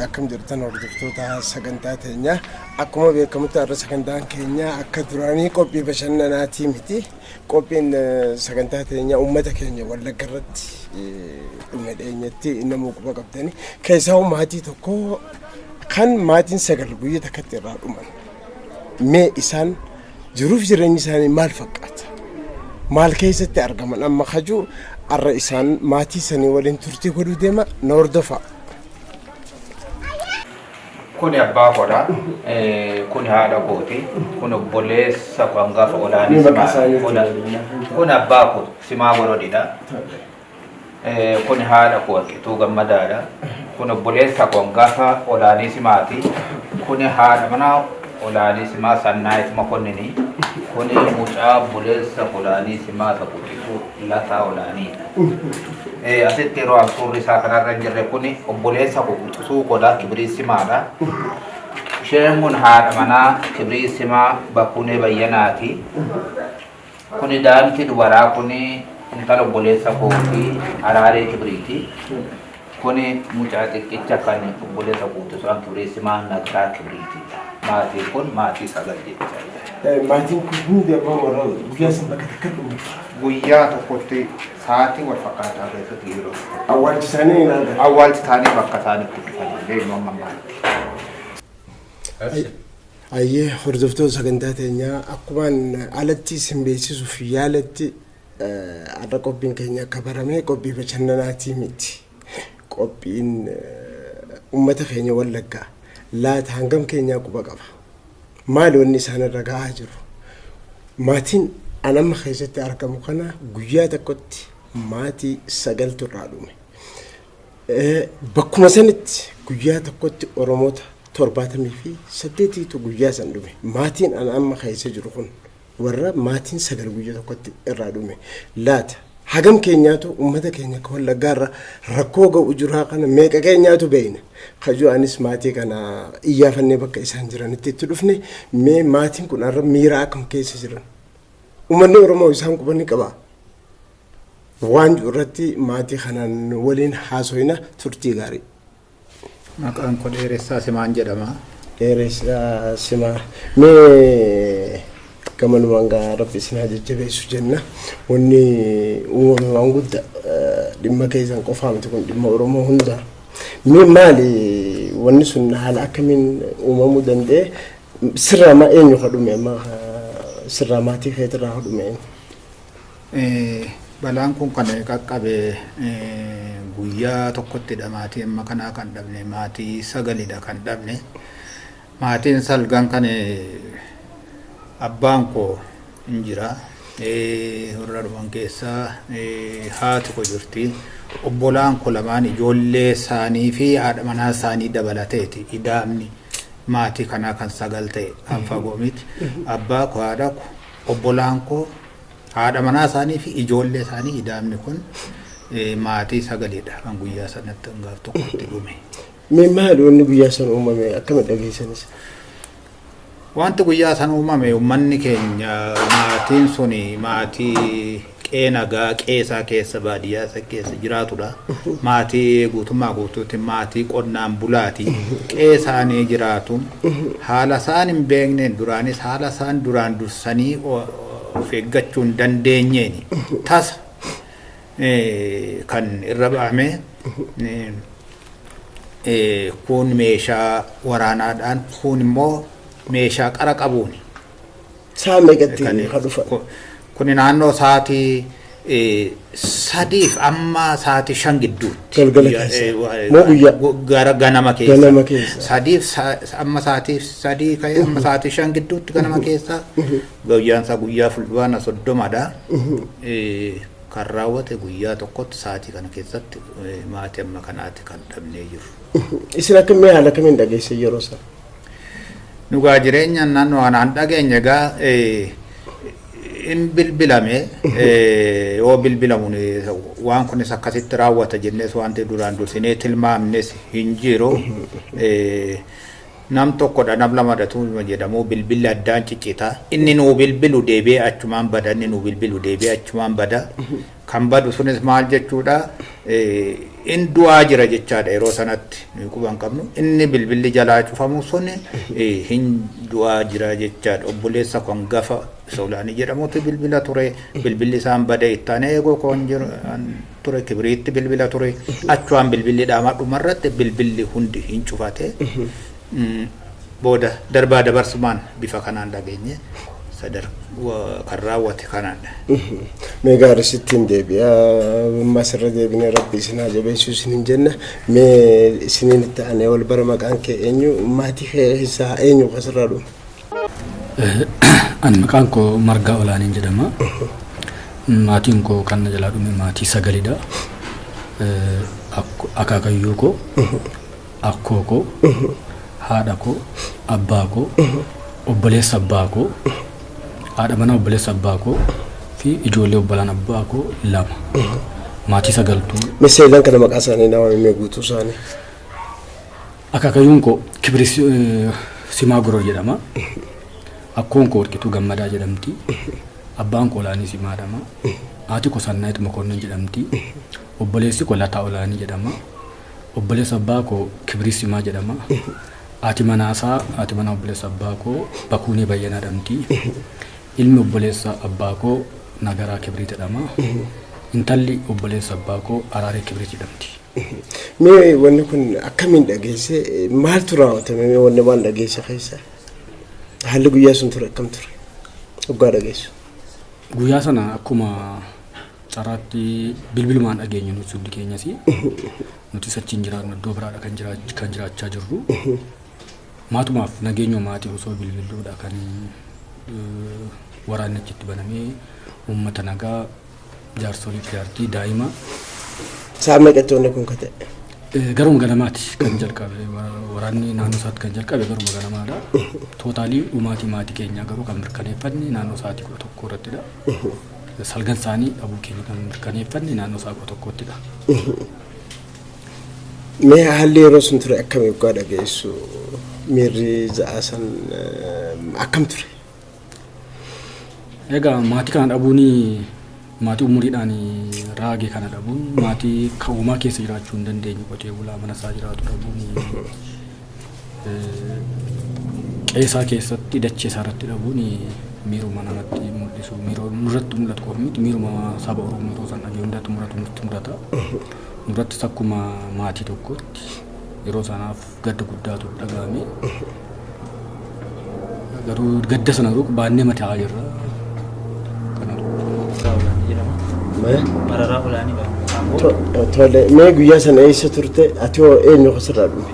akkam jirtan hordoftoota sagantaa teenyaa akkuma beekamutti irra sagantaan keenya akka duraanii qophii bashannanaatii miti qophiin sagantaa teenyaa uummata keenya Wallagga irratti dhuma dheenyatti nama quba qabdani keessaa maatii tokko kan maatiin sagal guyyaa takkatti irraa dhuman mee isaan jiruuf jireenyi isaanii maal fakkaata maal keessatti argaman amma khaju arra isaan maatii sanii waliin turtii godhuu deema na hordofa. Kuni abbaa godha, kuni haadha gooti, kuni obboleessa hangafa olaanii simaa. Kuni abbaa kun simaa godhodhidha. Kuni haadha Warqituu Gammadaadha. Kuni obboleessa hangafa olaanii simaati. Kuni haadha manaa olaanii simaa Sannaayit Makonnini. Kuni mucaa obboleessa olaanii simaa Warqituu Lataa Olaaniidha. Asitti yeroo suurri isaa kanarra jirre kuni obboleessa Warqituu Godaa Kibrii Simaadha. Isheen kun haadha manaa Kibrii Simaa Bakunee Bayyanaati. Kuni daa'imti dubaraa kuni intala obboleessa kootii Araaree Kibriiti. Kuni mucaa xiqqicha kan obboleessa Warqituu Kibrii Simaa Naggaa Kibriiti. Maatiin kun maatii sagal jecha. Maatiin kun hundi abbaa warraa guyyaa san bakka takka dhumu. Guyyaa tokkotti sa'aatii wal fakkaataa keessatti yeroo awwaalchi isaanii ilaala. Awwaalchi isaanii bakka isaanitti dhufanii deemuun mammaatti. Ayyee hordoftoota sagantaa teenyaa akkumaan alatti isin beeksisuuf yaalatti adda qophiin keenya akka barame qophii bashannanaatii miti. Qophiin uummata keenya Wallaggaa laata hangam keenyaa quba qaba. Maali wanni isaan irra gahaa jiru? Maatiin anamma keessatti argamu kana guyyaa tokkotti maatii sagaltu irraa dhume. Bakkuma sanitti guyyaa tokkotti Oromoota 78tu guyyaa san dhume. Maatiin anamma keessa jiru kun warra maatiin sagal guyyaa tokkotti irraa dhume. Laata hagam keenyaatu uummata keenya akka Wallaggaa irra rakkoo ga'u jiraa kana meeqa keenyaatu beeyna. Khajuu anis maatii kana iyyaafannee bakka isaan jiranitti itti dhufne mee maatiin kun arra miira akkam keessa jiran. Uummanni Oromoo isaan qubanni qaba. Waan irratti maatii kanaan waliin haasoyna turtii gaarii. Maqaan koo Dheeressaa Simaan jedhama. Dheeressaa Simaa. Mee gamanumaan gaa Rabbi isin haa jajjabeessu jenna. Wanni uumamaan guddaa dhimma keessan qofaa miti kun dhimma Oromoo hundaa. Mee maali wanni sun haala akkamiin uumamuu danda'e sirraa maa eenyu kadhume amma sirraa maatii keetirraa kadhume? Balaan kun kan qaqqabe guyyaa tokkottidha maatii amma kanaa kan dhabne maatii sagalidha kan dhabne. Maatiin salgan kan abbaan koo hin jira. Warra dhuman keessaa haati koo jirti. Obbolaan koo lamaan ijoollee isaanii fi haadha manaa isaanii dabalateeti. Idaamni maatii kanaa kan sagal ta'e kan fagoo miti. Abbaa koo haadha koo obbolaan koo haadha manaa isaanii fi ijoollee isaanii idaamni kun maatii sagalidha kan guyyaa sanatti gaaf tokkotti dhume. Mee maali wanni guyyaa san uumame akkamitti dhageessanis? Wanti guyyaa san uumame uummanni keenya maatiin suni maatii qeenagaa qeesaa keessa baadiyyaa isa keessa jiraatudha. Maatii guutummaa guutuutti maatii qonnaan bulaati. Qeesaanii jiraatu haala isaan hin beekneen duraanis haala isaan duraan dursanii of eeggachuu hin dandeenyeeni tasa kan irra ba'ame kun meeshaa waraanaadhaan kun immoo meeshaa qara qabuuni. Saa meeqatti kan dhufan? Kun naannoo sa'aatii sadiif amma sa'aatii 5 gidduutti. Galgala keessa. Moo guyyaa? Gara ganama keessa. Ganama keessa. Sadiif amma sa'aatii 3 ka'ee amma sa'aatii 5 gidduutti ganama keessa. Guyyaan isaa guyyaa fulbaana 30dha. Kan raawwate guyyaa tokkotti sa'aatii kana keessatti maatii amma kanaatti kan dhabnee jiru. Isin akkamii haala kamiin dhageesse yeroo sana? Dhugaa jireenya naannoo anaan dhageenya egaa in bilbilame yoo bilbilamuun waan kunis akkasitti raawwata jennees wanti duraan dursinee tilmaamnes hin jiru. Nam tokkodha nam lamadhatu jedhamu bilbilli addaan ciccita. Inni nuu bilbilu deebi'ee achumaan bada inni nuu bilbilu deebi'ee achumaan bada. kan badu sunis maal jechuudha in du'aa jira jechaadha yeroo sanatti nuyi quban qabnu inni bilbilli jalaa cufamu sun hin du'aa jira jechaadha obboleessa kon gafa Solaanii jedhamutu bilbila ture bilbilli isaan bade ittaane eegoo kon jiru ture kibriitti bilbila ture achuaan bilbilli dhaamaa dhumarratti bilbilli hundi hin cufate booda darbaa dabarsumaan bifa kanaan dhageenye sadar kan raawwate kanaadha. Mee gaarii sittiin deebi'a masirra deebinee rabbi isin haa jabeessuu isin jenna mee isiniin itti aanee wal bara maqaan kee eenyu maatii keessaa eenyu asirraa dhume? An maqaan koo Margaa Olaaniin jedhama. Maatiin koo kan jalaa dhume maatii sagalidha. Akaakayyuu koo, akkoo koo, haadha koo, abbaa koo, obboleessa abbaa koo, haadha manaa obboleessa abbaa koo fi ijoollee obbolaan abbaa koo lama. Maatii sagaltuu. Miseelaan kana maqaa isaanii nama himee guutuu isaanii. Akaakayyuun koo Kibris Simaa Goror jedhama. Akkoon koo Warqituu Gammadaa jedhamti. Abbaan koo Olaanii Simaa jedhama. Haati koo Sannaayit Mokonnon jedhamti. Obboleessi koo Lataa Olaanii jedhama. Obboleessa abbaa koo Kibris Simaa jedhama. Haati manaa obboleessa abbaa koo Bakuunee Bayyanaa jedhamti. Ilmi obboleessa abbaa koo Nagaraa Kibrit jedhama. Intalli obboleessa abbaa koo Araaree Kibrit jedhamti. Mee wanni kun akkamiin dhageesse maaltu raawwatame mee wanni waan dhageesse keessa? Haalli guyyaa sun ture akkam ture? Waggaa dhageessu. Guyyaa sana akkuma caraatti bilbilumaan dhageenyu nuti hundi keenyas nuti sachiin jiraannu iddoo biraadha kan jiraachaa jirru. Maatumaaf nageenya maatii osoo bilbiluudha kan waraanni achitti banamee uummata nagaa jaarsolii jaartii daa'ima. Sa'a meeqatti wanni kun kate? Garuma ganamaati kan jalqabe waraanni naannoo isaatti kan jalqabe garuma ganamaadha. Tootaalii maatii keenya garuu kan mirkaneeffanne naannoo sa'aatii 11 irrattidha. Salgan isaanii dhabuu keenya kan mirkaneeffanne naannoo sa'a 11ttidha. Mee haalli yeroo sun ture akkamii waggaa dhageessu miirri za'aa san akkam ture? Egaa maatii kana dhabuun maatii umuriidhaan raage kana dhabuun maatii ka'umaa keessa jiraachuu hin dandeenye qotee bulaa mana isaa jiraatu dhabuun qeesaa keessatti dachee isaa irratti dhabuun miiruma namatti mul'isu nurratti mul'atu qofa miti miiruma saba Oromoo yeroo san dhagee hundatti mudata nurrattis akkuma maatii tokkotti yeroo sanaaf gadda guddaatu dhagahame garuu gadda sana baannee mataa jirra. Mararaa Olaanii Tole mee guyyaa sana eessa turte ati hoo eenyu asirraa dhume?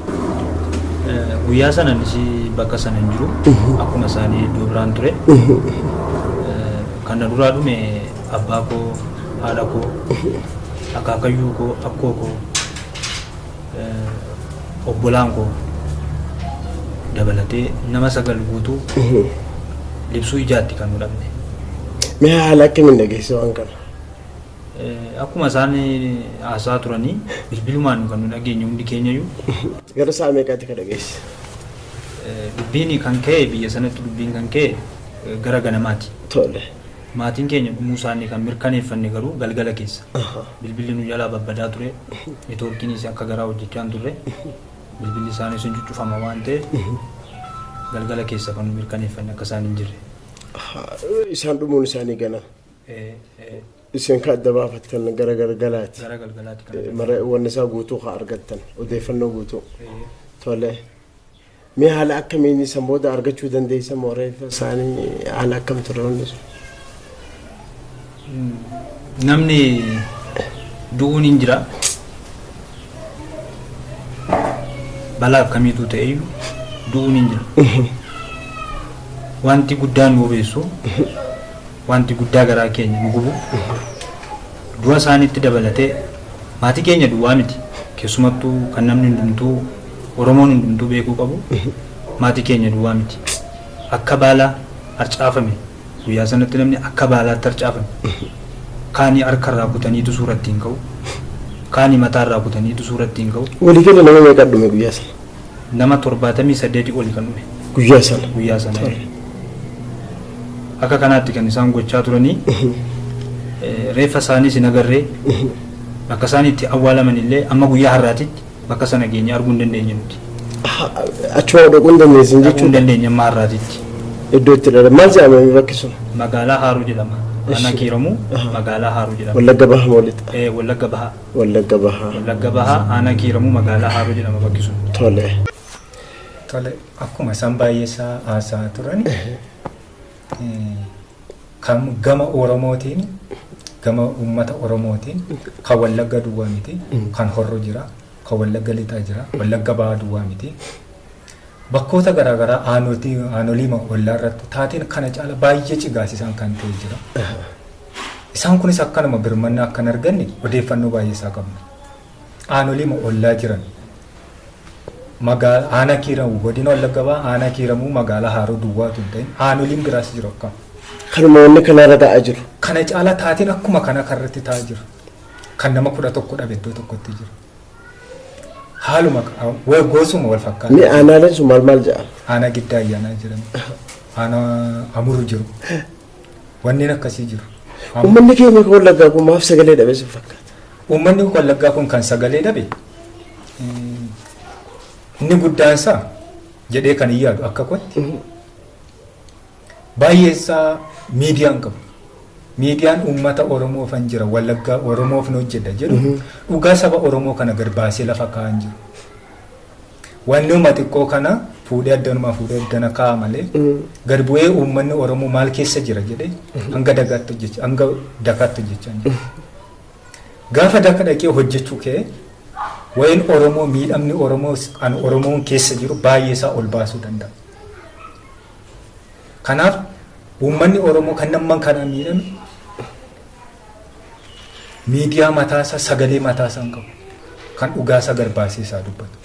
Guyyaa sana nisi bakka sana hin jiru akkuma isaanii iddoo biraan ture. Kan duraa dhume abbaa koo, haadha koo, akaakayyuu koo, akkoo koo, obbolaan koo dabalatee nama sagal guutuu libsuu ijaatti kan nu dhabne. Mee haala akkamiin dhageesse waan kana? Akkuma isaan haasaa turanii bilbilumaan kan nu dhageenye hundi keenyayyuu. Gara sa'a meeqaatti ka dhageesse? Dubbiin kan ka'e biyya sanatti dubbiin kan ka'e gara ganamaati. Tole. Maatiin keenya dhumuu isaanii kan mirkaneeffanne garuu galgala keessa. Bilbilli nu jalaa babbadaa ture. Neetwoorkiinis akka garaa hojjechaa hin turre. Bilbilli isaanii sun cuccufama waan ta'eef galgala keessa kan nu mirkaneeffanne akka isaan hin jirre. Isaan dhumuun isaanii gana. Isin ka adda baafattan gara galgalaati. Gara galgalaati kan wanni isaa guutuu ka argattan odeeffannoo guutuu. Tole. Mee haala akkamiin isan booda argachuu dandeessa mooreef isaanii haala akkam ture wanni sun? Namni du'uun hin jira. Balaa akkamiitu ta'eyyuu du'uun hin jira. Wanti guddaan nu obeessu wanti guddaa garaa keenya nu gubu du'a isaaniitti dabalatee maatii keenya duwwaa miti keessumattuu kan namni hundumtuu Oromoon hundumtuu beekuu qabu maatii keenya duwwaa miti akka baalaa harcaafame guyyaa sanatti namni akka baalaatti harcaafame kaanii harkarraa kutaniitu suuratti hin ka'u kaanii mataarraa kutaniitu suuratti hin ka'u. Walii gala nama meeqa dhume guyyaa sana? Nama 78 oli kan dhume. Guyyaa sana? Guyyaa sana. Akka kanaatti kan isaan gochaa turanii reeffa isaanii sin agarree bakka isaan itti awwaalaman illee amma guyyaa har'aatitti bakka sana geenye arguu hin dandeenye nuti. Achuma dhaquu hin dandeessin jechuudha. Hin dandeenye amma har'aatitti. Iddoo itti dhala maal jedhama bakki sun? Magaalaa Haaruu jedhama. Ana kiiramu magaalaa Haaruu jedhama. Wallagga Bahaa moolitta. Wallagga Bahaa. Wallagga Bahaa. Wallagga Bahaa ana kiiramu magaalaa Haaruu jedhama bakki sun. Tole. Tole akkuma isaan baay'eesaa haasaa turan kan gama Oromootiin gama uummata Oromootiin kan Wallagga duwwaa miti kan Horroo jira kan Wallagga Lixaa jira Wallagga Bahaa duwwaa miti bakkoota garaagaraa aanolii ollaa irratti taateen kana caala baay'ee cigaasisaan kan ta'e jira. Isaan kunis akkanuma birmannaa akkan arganne odeeffannoo baay'eesaa qabna. Aanolii ollaa jiran magaalaa aanaa kiiramu godina Wallagga Bahaa aanaa kiiramu magaalaa Haaroo duwwaatu hin ta'in aanoliin biraas jiru akkam. Kanuma wanni kanarra ta'aa jiru. Kana caala taateen akkuma kana karratti ta'aa jiru. Kan nama 11 dhabe iddoo tokkotti jiru. Haaluma goosuma wal fakkaata. Ni aanaaleen sun maal jedhama? Aanaa Giddaa Ayyaanaa jedhama. Aanaa Amuru jiru. Wanneen akkasii jiru. Uummanni keenya kan Wallaggaa kun maaf sagalee dhabe sin fakkaata? Uummanni Wallaggaa kun kan sagalee dhabe inni guddaan isaa jedhee kan hin yaadu akka kotti baay'eessaa miidiyaan qabu. Miidiyaan uummata Oromoof hin jira Wallaggaa Oromoof nu hojjedha jedhu dhugaa saba Oromoo kana gad baasee lafa kaa'an jiru. Wanni uummata xiqqoo kana fuudhee addana kaa'a malee gad bu'ee uummanni Oromoo maal keessa jira jedhee hanga dakaatti hojjechaa jiru. Gaafa daka dhaqee hojjechuu kee wayin Oromoo miidhamni Oromoon keessa jiru baay'eesaa ol baasuu danda'a. Kanaaf uummanni Oromoo kan namman kana miidhame miidiyaa mataasaa sagalee mataasaa hin qabu kan dhugaasaa gad baasee isaa dubbatu.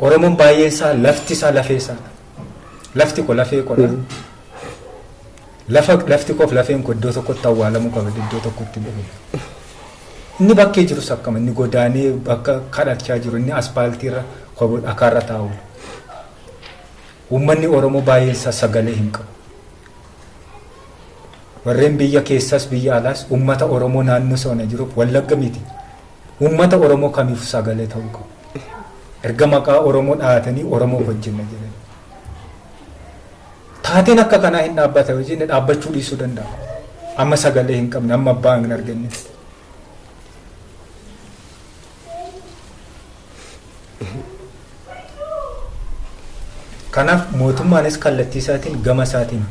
Oromoon baay'eesaa lafti isaa lafeessaadha. Lafti ko lafee kodha. Lafti koof lafeen ko iddoo tokkotti awwaalamuu qaba iddoo tokkotti dhufu. Inni bakkee jirus akkama inni godaanee bakka kadhachaa jiru inni aspaaltiirra dhakaarra taa'u. Uummanni Oromoo baay'eesaa sagalee hin qabu. Warreen biyya keessaas biyya alaas uummata Oromoo naannoo sana jiruuf Wallagga miti. Uummata Oromoo kamiif sagalee ta'uu qabu. Erga maqaa Oromoo dhahatanii Oromoo hojjenna jedhani. Taateen akka kanaa hin dhaabbata yoo jenne dhaabbachuu dhiisuu danda'a. Amma sagalee hin qabne amma abbaa hin arganne. Kanaaf mootummaanis kallattii isaatiin gama isaatiin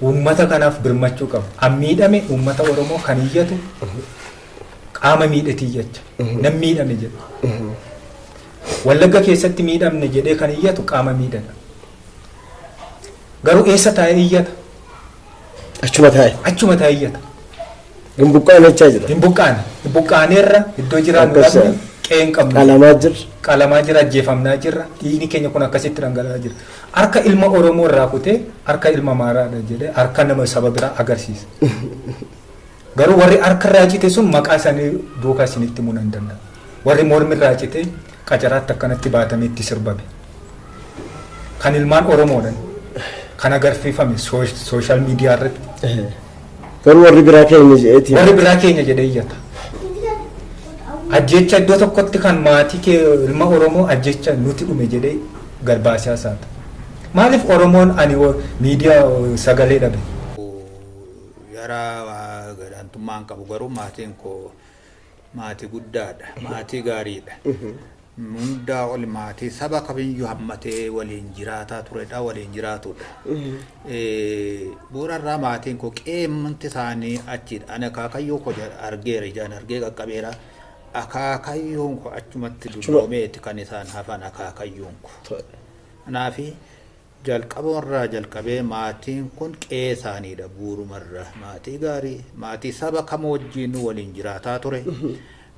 uummata kanaaf birmachuu qabu. An miidhame uummata Oromoo kan iyyatu qaama miidhatii jecha. Nan miidhame jedha. Wallagga keessatti miidhamne jedhee kan iyyatu qaama miidhadha. Garuu eessa taa'ee iyyata? Achuma taa'ee iyyata. Gimbuqqaanechaa jira. Gimbuqqaaneerra iddoo jiraan dhabne qeen qabna. Qalamaa jira ajjeefamnaa jirra. Dhiigni keenya kun akkasitti dhangala'aa jira. Harka ilma Oromoo irraa kutee harka ilma Amaaraadha jedhee harka nama saba biraa agarsiisa. Garuu warri harka irraa cite sun maqaa isaanii duukaa isinitti himuu nan danda'a. Warri mormi irraa cite qacaraatti akkanatti baatamee itti sirbame. Kan ilmaan Oromoodhaan kan agarsiifame sooshaal miidiyaa irratti. Garuu warri biraa keenya jedheeti. Warri biraa keenya jedhee iyyata. Ajjecha iddoo tokkotti kan maatii kee ilma Oromoo ajjecha nuti dhume jedhee gad baasee haasa'a. Maaliif Oromoon ani miidiyaa sagalee dhabe? Yara gadaantummaan qabu garuu maatiin koo maatii guddaadha. Maatii gaariidha. Hundaa ol maatii saba kamiyyuu hammatee waliin jiraataa turedha waliin jiraatudha. Bu'uurarraa maatiin koo qeemmanti isaanii achidha. Ani akaakayyoo koo argeera ijaan argee qaqqabeera. Akaakayyoon koo achumatti dulloomeeti kan isaan hafan akaakayyoon koo. Kanaafi jalqabarraa jalqabee maatiin kun qe'ee isaaniidha bu'uurumarraa. Maatii gaarii maatii saba kam wajjin waliin jiraataa ture.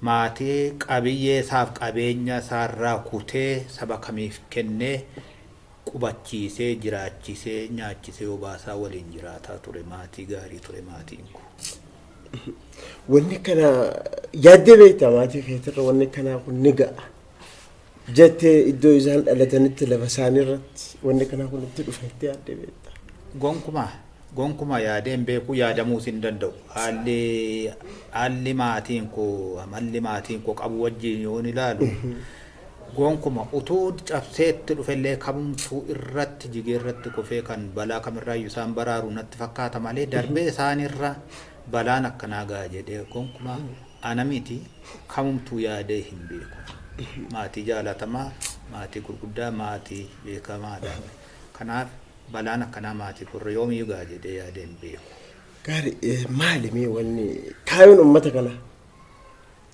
Maatii qabiyyee isaaf qabeenya isaarraa kutee saba kamiif kennee qubachiisee jiraachisee nyaachisee obaasaa waliin jiraataa ture maatii gaarii ture maatiin kun. Wanni kana yaaddee beektaa maatii keetirra wanni kanaa kun ni ga'a. Jettee iddoo isaan dhalatanitti lafa isaanii irratti wanni kanaa kun itti dhufa itti yaaddee beektaa. Gonkumaa gonkuma yaadeen beeku yaadamuus hin danda'u haalli maatiin koo amalli maatiin koo qabu wajjin yoon ilaalu gonkuma utuu cabseetti dhufellee kamumtuu irratti jigeerratti kufee kan balaa kamirraayyuu isaan baraaru natti fakkaata malee darbee isaanirra balaan akkanaa ga'a jedhee gonkuma ana miti kamumtuu yaadee hin beeku maatii jaalatamaa maatii gurguddaa maatii beekamaadha kanaaf balaan akkanaa maatii kurra yoomii ga'a jedhee yaadee hin beeku. Gaarii maali mee wanni kaayoon uummata kana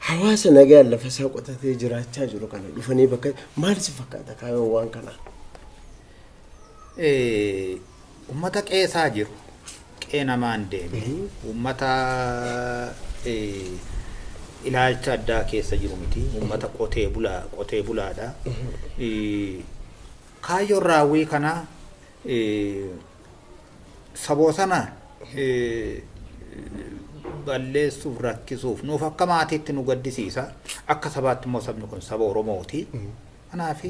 hawaasa nagaan lafa isaa qotatee jiraachaa jiru kana dhufanii bakka maal si fakkaata kaayoon waan kanaa? Uummata qeesaa jiru qee namaan deeme uummata ilaalcha addaa keessa jiru miti uummata qotee bulaadha. Kaayyoon raawwii kanaa saboo sana balleessuuf rakkisuuf nuuf akka maatiitti nu gaddisiisa akka sabaatti immoo sabni kun saba Oromooti. Kanaaf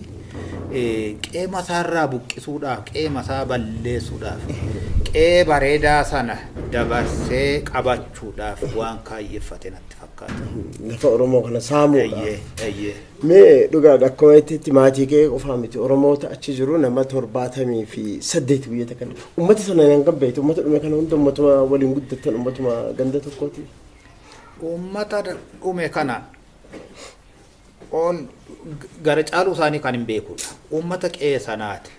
qeema isaarraa buqqisuudhaaf qeema isaa balleessuudhaaf qee bareedaa sana dabarsee qabachuudhaaf waan kaayyeeffate natti fakkaata. Lafa Oromoo kana saamuudha. Mee dhugaadha akkuma itti maatii kee qofaa miti Oromoota achi jiru nama 78 biyya kana. Uummata sana hin qabbeetu uummata dhume kana hunda uummatuma waliin guddatan uummatuma ganda tokkooti. Uummata dhume kana on gara caaluu isaanii kan hin beekudha. Uummata qe'ee sanaati.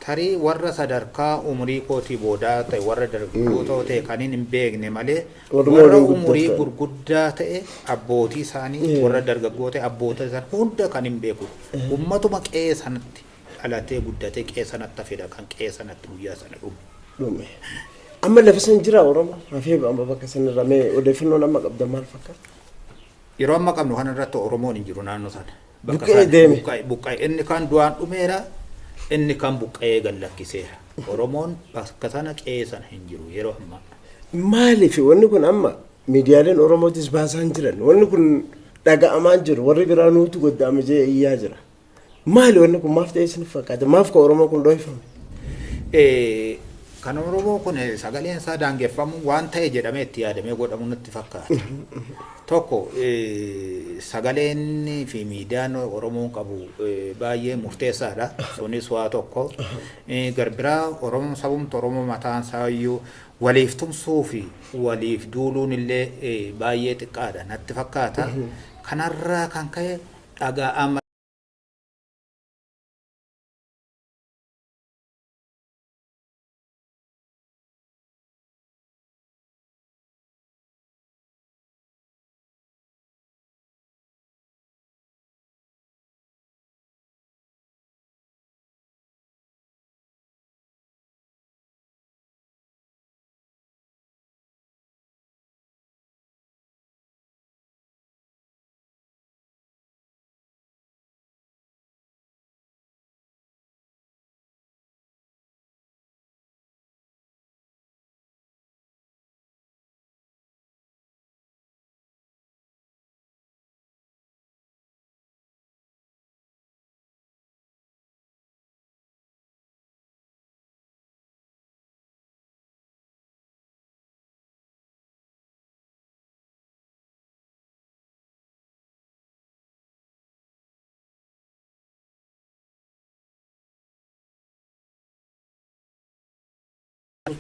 Tarii warra sadarkaa umurii kootii boodaa ta'e warra dargaggoota ta'e kan hin beekne malee warra umurii gurguddaa ta'e abbootii isaanii warra dargaggoota abboota isaanii hunda kan hin beekudha. Uummatuma qe'ee sanatti dhalatee guddatee qe'ee sanatti fedha kan qe'ee sanatti guyyaa sana dhume. Amma lafa san jira Oromoo hafee amma bakka sanarra mee odeeffannoon amma qabda maal fakkaata? Yeroo amma qabnu kanarratti Oromoon hin jiru naannoo sana. Buqqee deeme. Buqqee inni kan du'aan dhumeera inni kan buqqee gallakkiseera. Oromoon bakka sana qe'ee sana hin jiru yeroo ammaa. Maaliif wanni kun amma miidiyaaleen Oromootis baasaan jiran wanni kun dhaga'amaa jiru warri biraa nuutu goddaame jee iyyaa jira. Maali wanni kun maaf ta'ee isiniif fakkaata maaf ka Oromoo kun dhoofame? Kan Oromoo kun sagaleen isaa daangeffamu waan ta'e jedhamee itti yaadamee godhamu natti fakkaata. Tokko sagaleen fi miidiyaan Oromoon qabu baay'ee murteessaadha. Sunis waa tokko. Garbiraa Oromoon sabumti Oromoo mataan isaayyuu waliif tumsuu fi waliif duuluun illee baay'ee xiqqaadha natti fakkaata. Kanarraa kan ka'e dhaga'ama.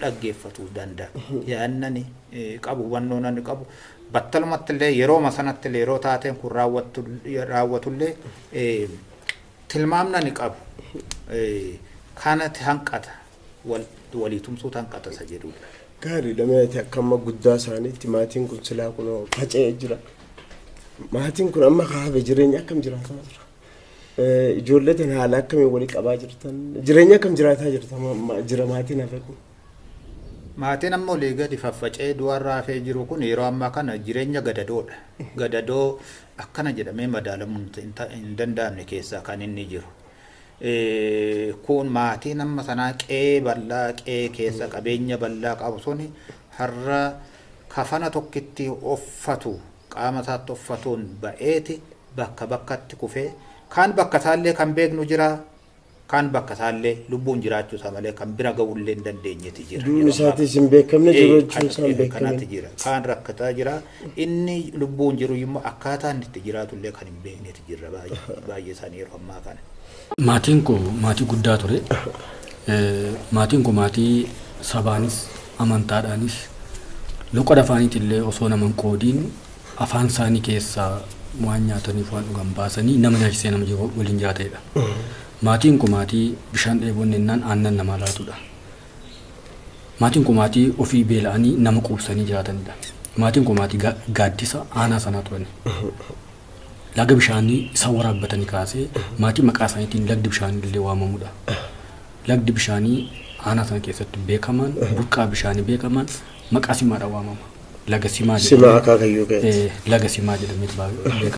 dhaggeeffatu danda'a. Yaannani qabu wannoon qabu battalumatti illee yeroo masanatti illee yeroo taateen kun raawwatullee tilmaamna ni qabu. Kanatti hanqata walii tumsuu hanqata isa jedhudha. Gaarii dhameeti akkamma guddaa isaaniitti maatiin kun silaa kun faca'ee jira. Maatiin kun amma kaafe jireenya akkam jiraataa jira. Ijoolleen haala akkamiin walii qabaa jirtan jireenya akkam jiraataa jirtan jira maatiin hafe kun. Maatiin amma olii gadi faffacee du'arraa hafee jiru kun yeroo ammaa kana jireenya gadadoodha. Gadadoo akkana jedhamee madaalamuun hin danda'amne keessaa kan inni jiru. Kun maatiin amma sanaa qe'ee bal'aa qe'ee keessa qabeenya bal'aa qabu suni har'a kafana tokkitti uffatu qaama isaatti uffatuun ba'eeti bakka bakkatti kufee kaan bakka isaallee kan beeknu jira kan bakka isaallee lubbuun jiraachuu isaa malee kan bira ga'uullee hin dandeenyeeti jira. Duun isaatis hin beekamne jiraachuun isaa hin beekamne. Kanatti jira. Kaan rakkataa jira. Inni lubbuun jiru immoo akkaataa inni itti jiraatullee kan hin beekneeti jira baay'ee isaanii yeroo ammaa kana. Maatiin koo maatii guddaa ture. Maatiin koo maatii sabaanis amantaadhaanis loqoda afaaniitillee osoo nama hin qoodiin afaan isaanii keessaa waan nyaataniif waan dhugan baasanii nama nyaachisee nama waliin jiraatanidha. Maatiin kun maatii bishaan dheeboon ennaan aannan nama laatudha. Maatiin kun maatii ofii beela'anii nama quubsanii jiraatanidha. Maatiin kun maatii gaaddisa aanaa sanaa turani. Laga bishaanii isa waraabbatanii kaasee maatii maqaa isaaniitiin lagdi bishaanii illee waamamudha. Lagdi bishaanii aanaa sana keessatti beekaman burqaa bishaanii beekaman maqaa simaadhaan waamama. Laga simaa jedhamee. Simaa akaakayyuu ga'eeti. Laga simaa jedhamee beekama.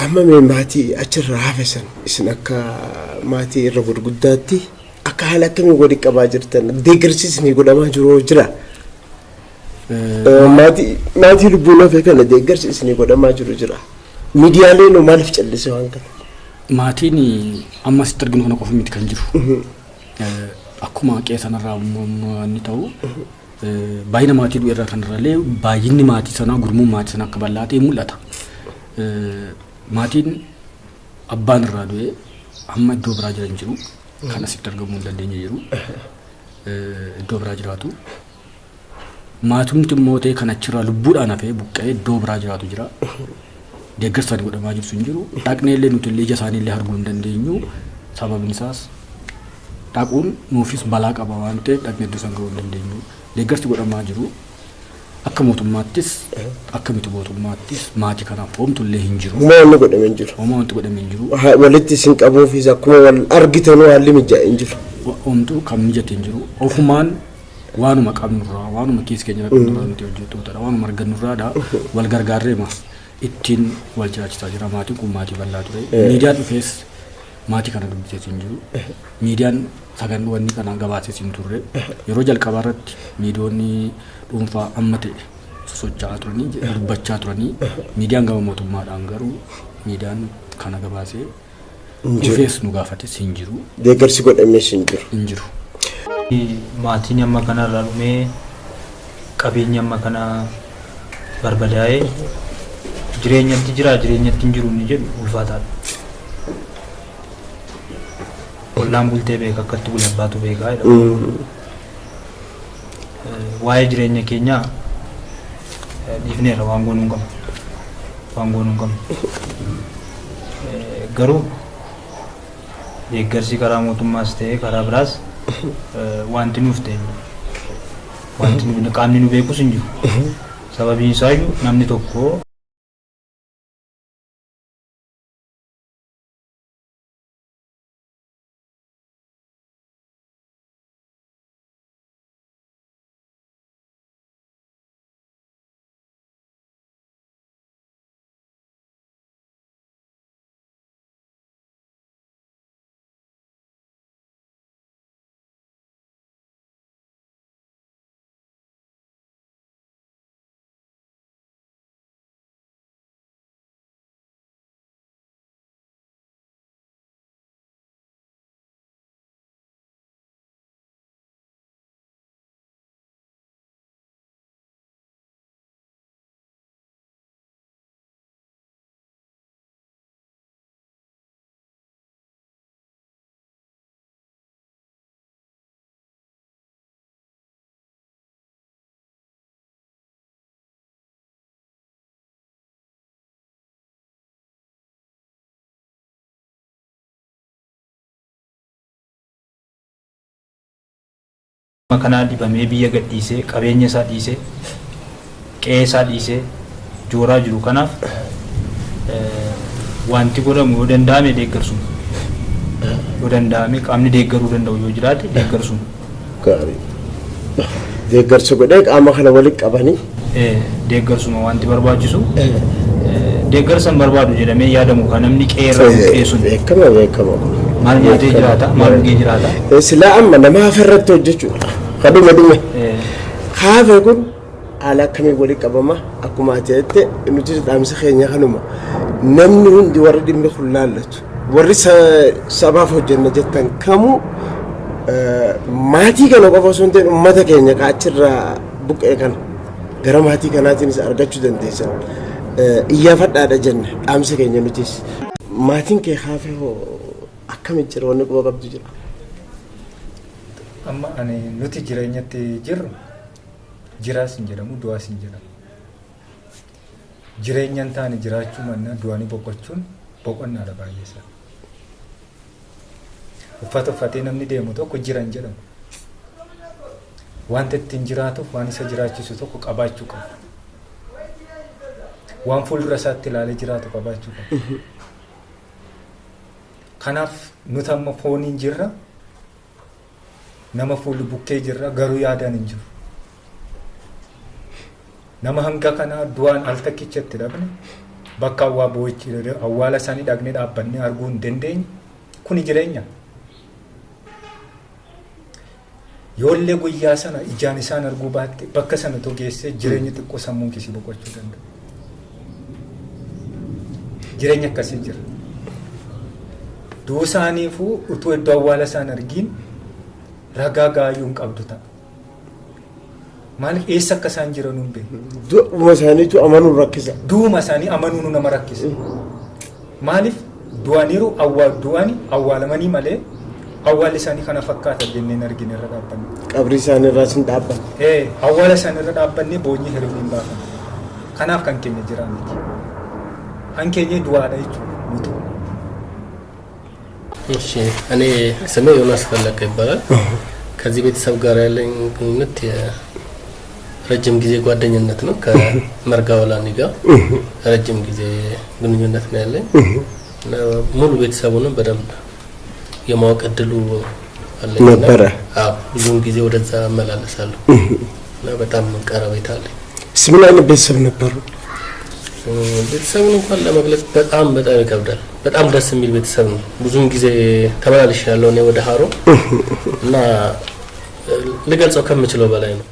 Amma mee maatii achirraa hafe san isin akka maatii irra gurguddaatti akka haala akkamii waliin qabaa jirtan deeggarsiisni godhamaa jiru jira. Maatii lubbuun hafee kana deeggarsiisni godhamaa jiru jira. Miidiyaaleen maaliif callisee waan kana? Maatiin amma sitti arginu kana qofa miti kan jiru. Akkuma qeessanarraa inni ta'u baay'ina maatii du'e irraa kanarraallee baay'inni maatii sanaa gurmuun maatii sanaa akka bal'aatee mul'ata. Maatiin abbaan irraa du'e amma iddoo biraa jiran jiru kan asitti argamuu hin dandeenye jiru iddoo biraa jiraatu. Maatumti immoo ta'e kan achirraa lubbuudhaan hafee buqqa'ee iddoo biraa jiraatu jira. Deeggarsaan godhamaa jirtu hin jiru. Dhaqnee illee nuti illee ija isaanii illee arguu hin dandeenyu. Sababni isaas dhaquun nuufis balaa qaba waan ta'eef dhaqnee iddoo isaan ga'uu hin dandeenyu. Deeggarsi godhamaa jiru. Akka mootummaattis akka miti mootummaattis maatii kanaaf hoomtu illee hin jiru. Wanti godhamee hin jiru. Wanti godhamee hin jiru. Walitti isin qabuufis akkuma wal argitanuu haalli mijaa'ee hin jiru. Hoomtu kan mijate hin jiru. Ofumaan waanuma qabnurraa waanuma keessa keenya qabnurraa nuti hojjettootadha. Waanuma argannurraadha wal gargaarreema ittiin wal jiraachisaa jira. Maatiin kun maatii bal'aa ture. Miidiyaan dhufees maatii kana dubbisees hin jiru. Miidiyaan sagantoonni kana gabaasees hin turre. Yeroo jalqabaa irratti miidiyoonni dhuunfaa amma ta'e sosocho'aa turanii dubbachaa turanii miidiyaan gama mootummaadhaan garuu miidiyaan kana gabaasee dhufees nu gaafates hin jiru. Deeggarsi godhamees hin jiru. Hin jiru. Maatiin amma kanarraa dhumee qabeenyi amma kana barbadaa'ee jireenyatti jira jireenyatti hin jiru ni jedhu ulfaataadha. Ollaan bultee beeka akkatti bule abbaatu beekaa jedhama. Waa'ee jireenya keenyaa dhiifneerra waan goonuu hin qabnu. Waan goonuu hin qabnu. Garuu deeggarsi karaa mootummaas ta'ee karaa biraas wanti nuuf ta'e wanti qaamni nu beekus hin jiru. Sababiin isaayyuu namni tokko Kana dibamee biyya gadhiisee qabeenya isaa dhiisee qe'ee isaa dhiisee jooraa jiru kanaaf wanti godhamu yoo danda'ame deeggarsu yoo danda'ame qaamni deeggaruu danda'u yoo jiraate deeggarsu gaarii deeggarsu godhee qaama kana walitti qabanii deeggarsuma wanti barbaachisu deeggarsan barbaadu jedhamee yaadamu kan namni qeerra qeessu beekama maal nyaatee jiraata maal dhugee jiraata silaa amma nama hafarratti hojjechuudha kaduma dhume kaafe kun haala akkamii walitti qabama akkuma ati nuti dhaamsa keenya kanuma namni hundi warri dhimmi kun laallatu warri sabaaf hojjenna jettan kamuu maatii kana qofa osoo hin ta'in uummata keenya kaachirraa buqqee kana gara maatii kanaatiinis argachuu dandeessan iyyaafadhaadha jenna dhaamsa keenya nutis maatiin kee kaafee hoo akkamitti jira wanni quba qabdu jira amma ani nuti jireenyatti jirru jiraas hin jedhamu du'aas hin jedhamu jireenyaan taane jiraachuu mannaa du'anii boqochuun boqonnaadha baay'eesaa uffata uffatee namni deemu tokko jiran jedhamu wanta ittiin jiraatuuf waan isa jiraachisu tokko qabaachuu qaba waan fuuldura isaatti ilaalee jiraatu qabaachuu qaba kanaaf nuti amma fooniin jirra nama fuulli bukkee jirra garuu yaadaan hin jiru nama hanga kanaa du'aan al takkichatti dhabne bakka awwaa boo'ichi awwaala isaanii dhaqnee dhaabbannee arguu hin dandeenye kuni jireenya yoollee guyyaa sana ijaan isaan arguu baatte bakka sana togeessee jireenya xiqqoo sammuun kisii boqochuu danda'a jireenya akkasii jira du'uu isaaniifuu utuu iddoo awwaala isaan argiin ragaa gaayuu hin qabdu ta'a maaliif eessa akka isaan jiran hin beeku du'uma isaaniitu amanuu rakkisa du'uma isaanii amanuu nama rakkisa maaliif du'aniiru du'ani awwaalamanii malee awwaalli isaanii kana fakkaata jenneen argine irra dhaabbanne qabri isaanii irraa sin dhaabban awwaala isaanii irra dhaabbannee boonyee hirriin baafan kanaaf kan keenya jiran miti kan keenya du'aadha jechuudha nutu እሺ እኔ ስሜ ዮናስ ፈለቀ ይባላል ከዚህ ቤተሰብ ጋር ያለኝ ግንኙነት ረጅም ጊዜ ጓደኝነት ነው ከመርጋ ወላኒ ጋር ረጅም ጊዜ ግንኙነት ነው ያለኝ ሙሉ ቤተሰቡንም በደንብ የማወቅ እድሉ አለኝ ነበረ አዎ ብዙም ጊዜ ወደዛ መላለሳለሁ እና በጣም ቀረቤታ አለኝ ምን አይነት ቤተሰብ ነበሩ ቤተሰቡን እንኳን ለመግለጽ በጣም ይከብዳል በጣም ደስ የሚል ቤተሰብ ነው ብዙም ጊዜ ተመላልሻለሁ እኔ ወደ ሃሮ እና ልገልጸው ከምችለው በላይ ነው